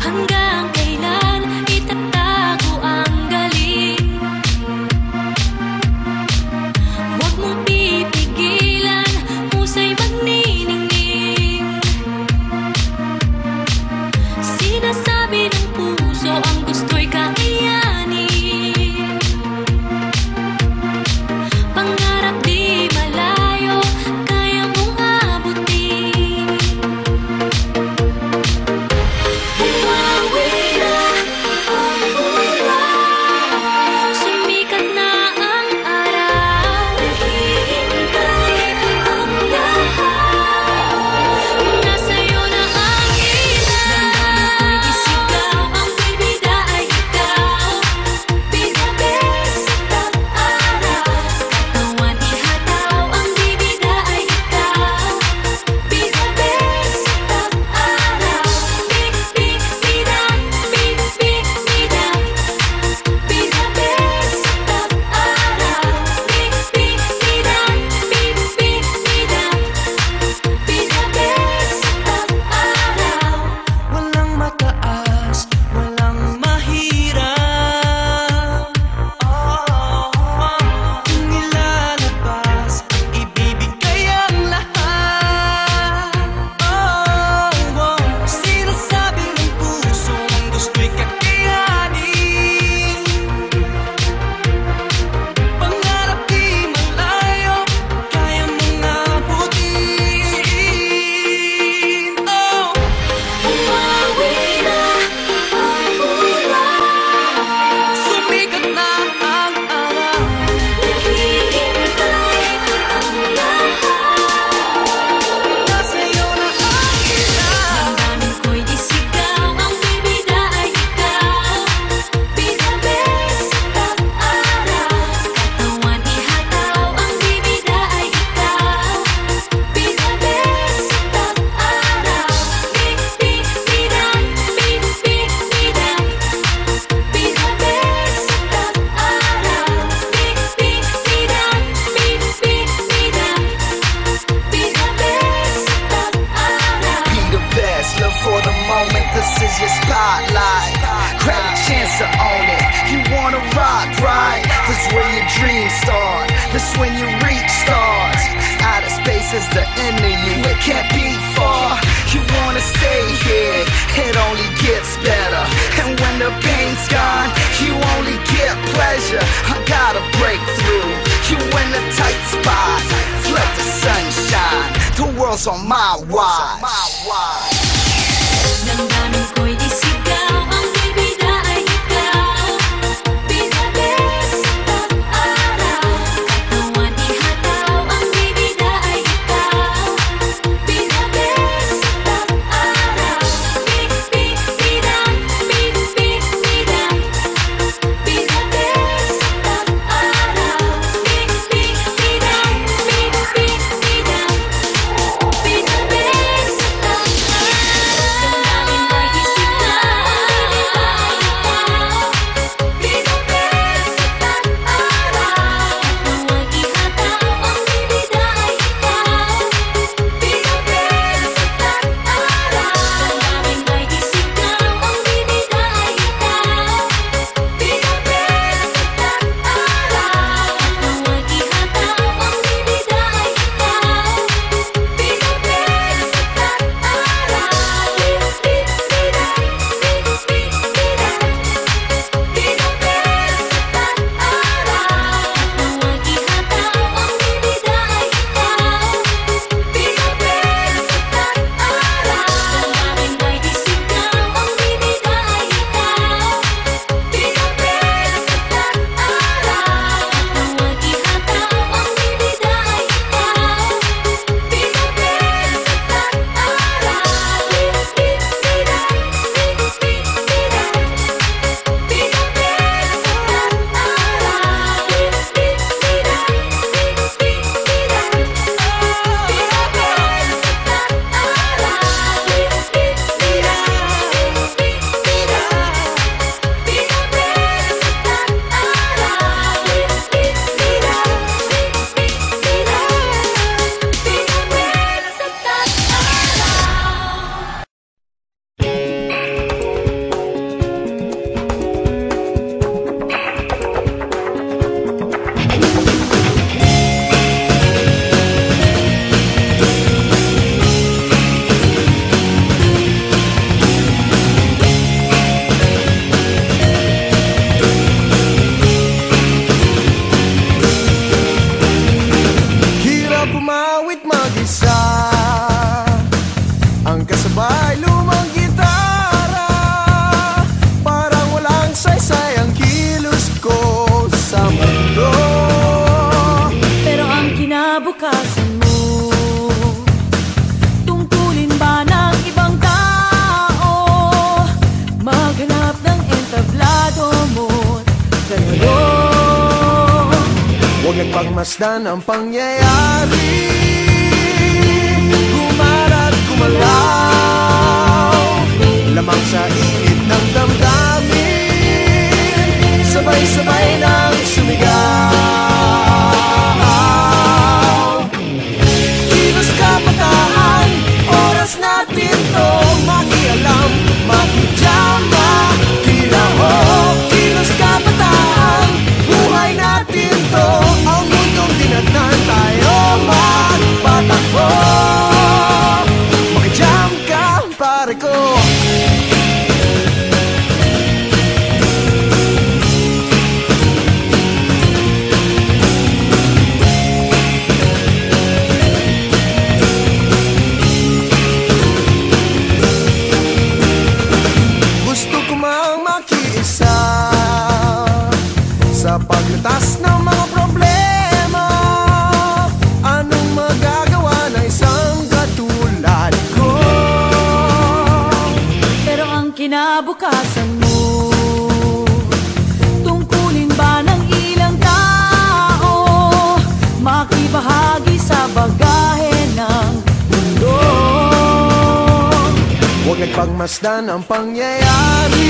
Hanggang kailan itatago ang galing? Huwag mong pipigilan, husay magniningning. Sinasabi ng puso ang gusto'y kakayanin. Pangarap di malayo, kaya mong abutin. Bumawi na ang buwan, sumikat na ang araw. Naghihintay ang lahat, nasa'yo na ang ilan. Damdamin ko'y isigaw, ang bibida ay ikaw. Pinabes sa tag-araw, katawan ihataw, ang bibida ay ikaw. Pinabes sa tag-araw, bibida, bibida. Pinabes sa tag-araw, bibida, bibida. Pinabes sa tag-araw. Walang mataas, walang mahirap. Kung ilalabas, ibibigay ang lahat. Sinasabi ng puso ang gusto'y kakayanin. Pangarap di malayo, kaya mong abutin. Bumawi na ang buwan, Sumikat na ang araw. naghihintay ang lahat. Nasa'yo na ang ilan. Damdamin ko'y isigaw, ang bibida ay ikaw. Pinabes sa tag-araw, katawan ihataw, ang bibida ay ikaw. Pinabes sa tag-araw, bibida, bibida. Pinabes sa tag-araw, bibida, bibida. Pinabes sa tag-araw. Be the best, live for the moment, this is your spotlight. Grab a chance to own it, you wanna rock, right? This is where your dreams start, this is when you reach stars. Outer space is the end of you, it can't be far. You wanna stay here, it only gets better. And when the pain's gone, you only get pleasure. I gotta break through, you in the tight spot. Let the sun shine, the world's on my watch. Damdamin ko'y isigaw, ang bibida ay ikaw. Pinabes sa tag-araw, katawan ihataw, ang bibida ay ikaw. Pinabes sa tag-araw, bibida, bibida. Pinabes sa tag-araw, bibida, bibida. Pinabes sa tag-araw. hanap ng entablado mo't kalaro. Huwag nagpagmasdan ang pangyayari, gumarat gumalaw, lamang sa init ng damdamin, sabay-sabay nang sumigaw. Kilos kabataan, oras natin to makialam, makijama, kilahok. Kilos kabataan, buhay natin to, ang mundong dinatnan tayo magpatakbo. Makijam ka, pare ko. Gusto ko mang makiisa sa paglutas ng mga problema. Anong magagawa ng isang katulad ko? Pero ang kinabukasan mo, tungkulin ba ng ilang tao makibahagi sa bagahe ng mundo? Huwag nagpagmasdan ang pangyayari,